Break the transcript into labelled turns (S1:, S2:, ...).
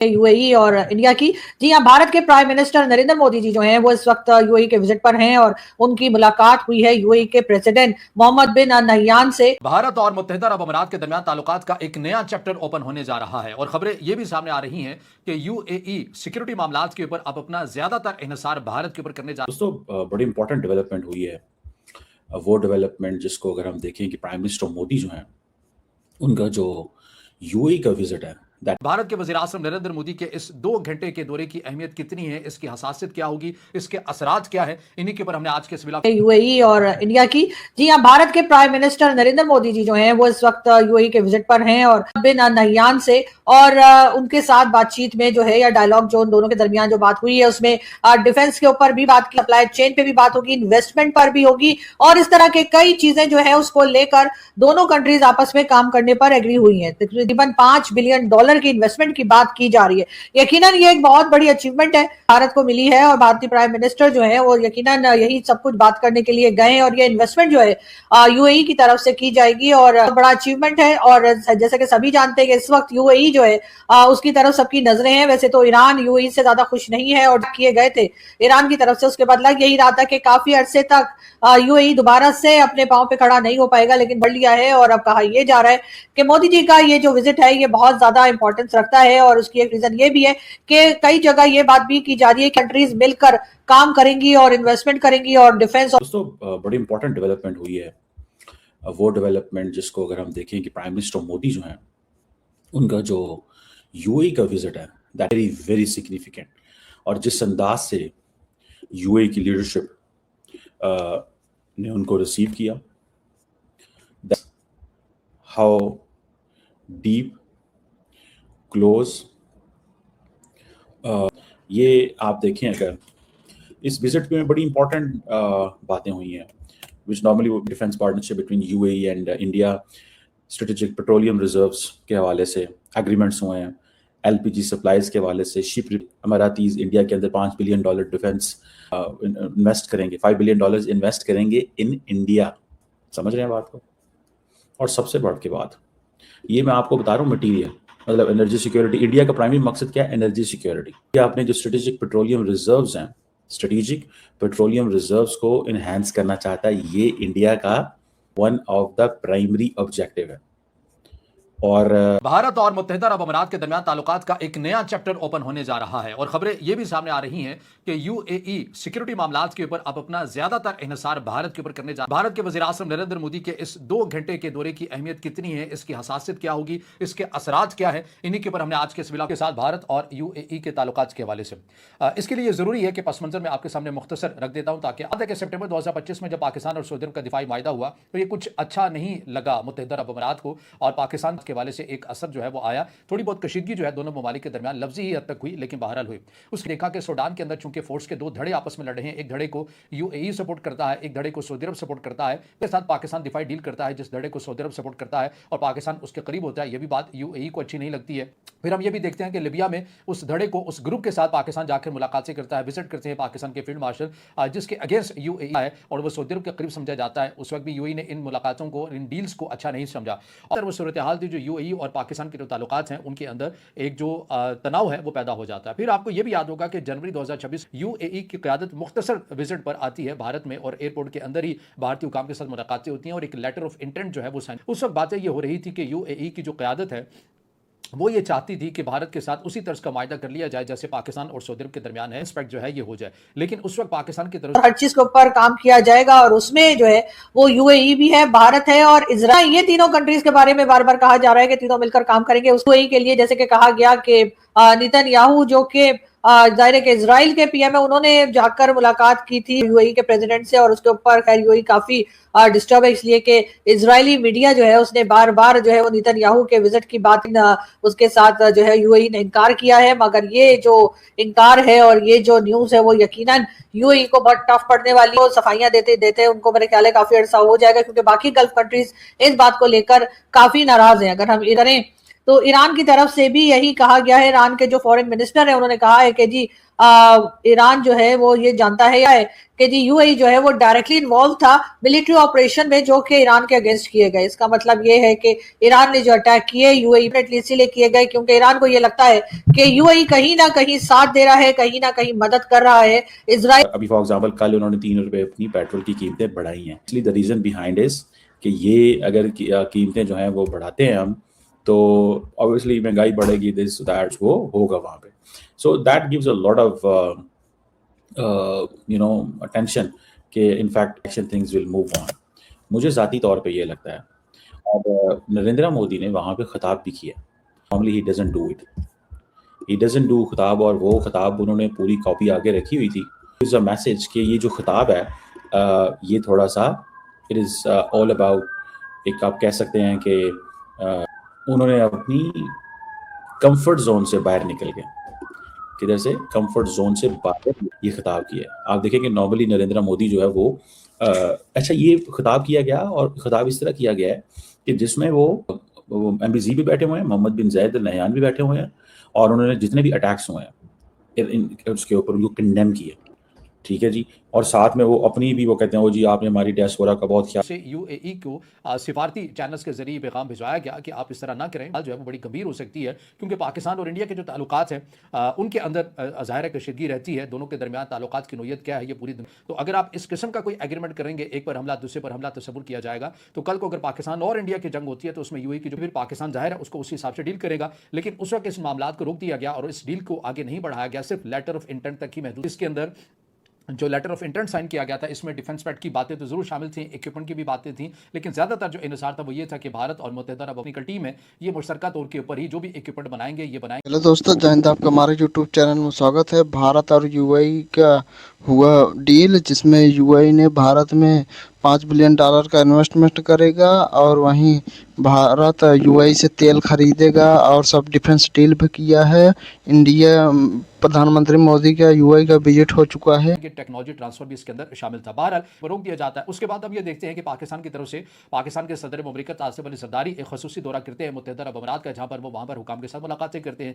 S1: UAE और India की। जी हाँ, भारत के प्राइम मिनिस्टर नरेंद्र मोदी जी जो हैं वो इस वक्त यूएई के विजिट पर हैं और उनकी मुलाकात हुई है यूएई के प्रेसिडेंट मोहम्मद बिन नह्यान से।
S2: भारत और मुत्तहिदा अरब अमीरात के दरमियान ताल्लुकात का एक नया चैप्टर ओपन होने जा रहा है और खबरें ये भी सामने आ रही हैं कि यूएई सिक्योरिटी मामलात के ऊपर अब अपना ज्यादातर इन्हिसार भारत के ऊपर करने जा
S3: दोस्तों, बड़ी इंपॉर्टेंट डेवलपमेंट हुई है। वो डेवलपमेंट जिसको अगर हम देखें कि प्राइम मिनिस्टर मोदी जो हैं उनका जो यूएई का विजिट है
S2: भारत के वज़ीर आज़म नरेंद्र मोदी के इस 2 घंटे के दौरे की अहमियत कितनी है, इसकी हसासियत क्या होगी, इसके असरात क्या है, इन्हीं के ऊपर हमने आज के इस व्लॉग
S1: यूएई और इंडिया की। जी हाँ, भारत के प्राइम मिनिस्टर नरेंद्र मोदी जी जो हैं वो इस वक्त यूएई के विजिट पर हैं और बिन नह्यान से और उनके साथ बातचीत में जो है या डायलॉग जो उन दोनों के दरमियान जो बात हुई है उसमें डिफेंस के ऊपर भी बात की, सप्लाई चेन पे भी बात होगी, इन्वेस्टमेंट पर भी होगी और इस तरह के कई चीजें जो है उसको लेकर दोनों कंट्रीज आपस में काम करने पर एग्री हुई है। तकरीबन $5 बिलियन की इन्वेस्टमेंट की बात की जा रही है। यकीनन ये एक बहुत बड़ी अचीवमेंट है भारत को मिली है और भारतीय प्राइम मिनिस्टर जो है वो यकीनन यही सब कुछ बात करने के लिए गए और ये इन्वेस्टमेंट जो है यूएई की तरफ से की जाएगी और बड़ा अचीवमेंट है। और जैसे कि सभी जानते हैं कि इस वक्त यूएई जो है उसकी तरफ सबकी नजरें हैं। वैसे तो ईरान यूएई से ज्यादा खुश नहीं है और किए गए थे ईरान की तरफ से, उसके बदला यही रहा था कि काफी अरसे तक यूएई दोबारा से अपने पांव पे खड़ा नहीं हो पाएगा, लेकिन बढ़ लिया है और अब कहा यह जा रहा है कि मोदी जी का ये जो विजिट है ये बहुत ज्यादा इंपॉर्टेंस रखता है। और उसकी एक रीजन ये भी है कि कई जगह ये बात भी की जा रही है कंट्रीज मिलकर काम करेंगी और इन्वेस्टमेंट करेंगी और डिफेंस।
S3: दोस्तों, बड़ी इंपॉर्टेंट डेवलपमेंट हुई है। वो डेवलपमेंट जिसको अगर हम देखें कि प्राइम मिनिस्टर मोदी जो हैं उनका जो यूएई का विजिट है दैट वेरी वेरी सिग्निफिकेंट। और जिस अंदाज से यूएई की लीडरशिप ने उनको रिसीव किया, हाउ डीप क्लोज, ये आप देखें अगर इस विजिट में बड़ी इंपॉर्टेंट बातें हुई हैं विच normally defence partnership between UAE and India, strategic petroleum reserves के हवाले से एग्रीमेंट्स हुए हैं, एलपीजी सप्लाईज के हवाले से, शिप अमारातीज इंडिया के अंदर $5 बिलियन डिफेंस इन्वेस्ट करेंगे, $5 बिलियन इन्वेस्ट करेंगे इन इंडिया। समझ रहे हैं बात को? और सबसे बढ़ के बात ये मैं आपको बता रहा हूँ, मटीरियल मतलब एनर्जी सिक्योरिटी। इंडिया का प्राइमरी मकसद क्या है? Energy security. आपने जो स्ट्रेटेजिक पेट्रोलियम रिजर्व्स हैं, स्ट्रेटेजिक पेट्रोलियम रिजर्व्स को इनहेंस करना चाहता है, ये इंडिया का one of the primary objective है। और
S2: भारत और मुत्तहिदा अरब अमीरात के दरमियान ताल्लुकात का एक नया चैप्टर ओपन होने जा रहा है और खबरें ये भी सामने आ रही हैं कि यूएई सिक्योरिटी मामलात के ऊपर अब अपना ज्यादातर इन्हिसार भारत के ऊपर करने जा रहा है। भारत के वज़ीर आज़म नरेंद्र मोदी के इस 2 घंटे के दौरे की अहमियत कितनी है, इसकी हसासियत क्या होगी, इसके असरात क्या है, इन्हीं के ऊपर हमने आज के इस व्लॉग के साथ भारत और यूएई के ताल्लुकात के हवाले से इसके लिए जरूरी है कि पस मंजर में आपके सामने मुख्तसर रख देता हूं ताकि आधा के सितंबर 2025 में जब पाकिस्तान और सऊदी अरब का दिफाई मायदा हुआ तो ये कुछ अच्छा नहीं लगा मुत्तहिदा अरब अमीरात को और पाकिस्तान के हवाले से एक असर जो है वो आया। थोड़ी बहुत कशीदगी जो है दोनों ममालिक के दरमियान लफ्जी ही हद तक हुई, लेकिन बहरहाल हुई। उसने देखा कि सूडान के अंदर चूंकि फोर्स के 2 धड़े आपस में लड़ रहे हैं, एक धड़े को यूएई सपोर्ट करता है, एक धड़े को सऊदी अरब सपोर्ट करता है, उसके साथ पाकिस्तान दिफाई डील करता है जिस धड़े को सऊदी अरब सपोर्ट करता है और पाकिस्तान उसके करीब होता है। यह भी बात यूएई को अच्छी नहीं लगती है। फिर हम ये भी देखते हैं कि लिबिया में उस धड़े को उस ग्रुप के साथ पाकिस्तान जाकर मुलाकात करता है, विजिट करते हैं पाकिस्तान के फील्ड मार्शल जिसके अगेंस्ट यूएई है और वो सऊदी अरब के करीब समझा जाता है। उस वक्त भी यूएई ने इन मुलाकातों को, इन डील्स को अच्छा नहीं समझा और वो सूरत हाल थी जो यूएई और पाकिस्तान के जो ताल्लुकात हैं उनके अंदर एक जो तनाव है वो पैदा हो जाता है। फिर आपको यह भी याद होगा कि जनवरी 2026 यूएई की क़यादत मुख्तसर विजिट पर आती है भारत में और एयरपोर्ट के अंदर ही भारतीय हुकाम के साथ मुलाकातें होती हैं और एक लेटर ऑफ इंटेंट जो है वो साइन। उस वक्त बातें ये हो रही थी कि यूएई की जो क़यादत है वो ये चाहती थी कि भारत के साथ उसी तर्ज का मायदा कर लिया जाए जैसे पाकिस्तान और सऊदी अरब के दरमियान है, रिस्पेक्ट जो है ये हो जाए। लेकिन उस वक्त पाकिस्तान की तरफ
S1: हर चीज के ऊपर काम किया जाएगा और उसमें जो है वो यूएई भी है, भारत है और इजराइल, ये तीनों कंट्रीज के बारे में बार बार कहा जा रहा है कि तीनों मिलकर काम करेंगे उस यूएई के लिए। जैसे कि कहा गया कि नेतन्याहू जो कि जाहिर है कि इजराइल के पीएम है, उन्होंने जाकर मुलाकात की थी यूएई के प्रेसिडेंट से और उसके ऊपर खैर यूएई काफी डिस्टर्ब है इसलिए कि इजरायली मीडिया जो है उसने बार बार जो है वो नेतन्याहू के विजिट की बात उसके साथ जो है यूएई ने इनकार किया है। मगर ये जो इनकार है और ये जो न्यूज है वो यकीनन यूएई को बहुत टफ पड़ने वाली है। सफाइयां देते देते उनको मेरे ख्याल है काफी अरसा हो जाएगा क्योंकि बाकी गल्फ कंट्रीज इस बात को लेकर काफी नाराज है। अगर हम करें तो ईरान की तरफ से भी यही कहा गया है। ईरान के जो फॉरेन मिनिस्टर है उन्होंने कहा है कि जी ईरान जो है वो ये जानता है कि जी यूएई जो है वो डायरेक्टली इन्वॉल्व था मिलिट्री ऑपरेशन में जो कि ईरान के अगेंस्ट किए गए। इसका मतलब ये है कि ईरान ने जो अटैक किए यूएई इसीलिए किए गए क्योंकि ईरान को ये लगता है कि यूएई कहीं ना कहीं साथ दे रहा है, कहीं ना कहीं मदद कर रहा है इजराइल।
S3: अभी फॉर एग्जांपल कल उन्होंने 3 रुपए अपनी पेट्रोल की कीमतें बढ़ाई हैं। इसलिए द रीजन बिहाइंड इज कि ये अगर कीमतें जो हैं वो बढ़ाते हैं हम, तो ऑब्वियसली महंगाई बढ़ेगी, दिस दैट वो होगा वहाँ पे। So that gives a lot of attention कि in fact action things will move on. मुझे ज़ाती तौर पे ये लगता है। और नरेंद्र मोदी ने वहाँ पे खिताब भी किया। Normally he doesn't do it, he doesn't do खिताब, और वो खिताब उन्होंने पूरी कॉपी आगे रखी हुई थी। इज़ अ मैसेज कि ये जो खिताब है ये थोड़ा सा इट इज़ ऑल अबाउट, एक आप कह सकते हैं कि उन्होंने अपनी कंफर्ट जोन से बाहर निकल के, किधर से, कंफर्ट जोन से बाहर ये खिताब किया है। आप देखें कि नॉर्मली नरेंद्र मोदी जो है वो अच्छा ये खिताब किया गया, और खिताब इस तरह किया गया है कि जिसमें वो एमबीजी भी बैठे हुए हैं, मोहम्मद बिन जायद अल नहयान भी बैठे हुए हैं, और उन्होंने जितने भी अटैक्स हुए हैं उसके ऊपर उनको कंडेम किया। ठीक है जी। और साथ में वो अपनी भी वो कहते हैं, वो जी आपने हमारी डायस्पोरा का बहुत ख्याल
S2: से यूएई को सिफारती चैनल्स के जरिए पैगाम भिजवाया गया कि आप इस तरह ना करें, जो है वो बड़ी गंभीर हो सकती है, क्योंकि पाकिस्तान और इंडिया के जो ताल्लुकात हैं उनके अंदर ज़ाहिर कशीदगी रहती है। दोनों के दरमियान ताल्लुकात की नोयत क्या है ये पूरी तो अगर आप इस किस्म का कोई एग्रीमेंट करेंगे, एक पर हमला दूसरे पर हमला तस्वुर किया जाएगा, तो कल को अगर पाकिस्तान और इंडिया की जंग होती है तो उसमें यूएई की जो फिर पाकिस्तान ज़ाहिर है उसको उसी हिसाब से डील करेगा। लेकिन उस वक्त इस मामला को रोक दिया गया और इस डील को आगे नहीं बढ़ाया गया, सिर्फ लेटर ऑफ इंटेंट तक ही महदूद। इसके अंदर जो लेटर ऑफ इंटेंट साइन किया गया था इसमें डिफेंस पैक्ट की बातें तो जरूर शामिल थी, इक्विपमेंट की भी बातें थी, लेकिन ज्यादातर जो इन्हिसार था वो ये था कि भारत और मुत्तहिदा अरब अमीरात टीम है ये मुश्तरका तौर के ऊपर ही जो भी इक्विपमेंट बनाएंगे ये बनाएंगे।
S4: हेलो दोस्तों, जय हिंद। आपका हमारे यूट्यूब चैनल में स्वागत है। भारत और यूएई का हुआ डील, जिसमें यूएई ने भारत में $5 बिलियन का इन्वेस्टमेंट करेगा, और वहीं भारत यूएई से तेल खरीदेगा, और सब डिफेंस डील भी किया है। इंडिया प्रधानमंत्री मोदी का यूएई का विजिट हो चुका है।
S2: टेक्नोलॉजी ट्रांसफर भी इसके अंदर शामिल था। बहरहाल वो रोक दिया जाता है। उसके बाद अब ये देखते हैं कि पाकिस्तान की तरफ से पाकिस्तान के सदर मुमलिकत आसिफ अली जरदारी एक खसूसी दौरा करते हैं मुत्तहिदा अरब अमीरात का, जहां पर वो वहां पर हुकाम के साथ मुलाकातें करते हैं।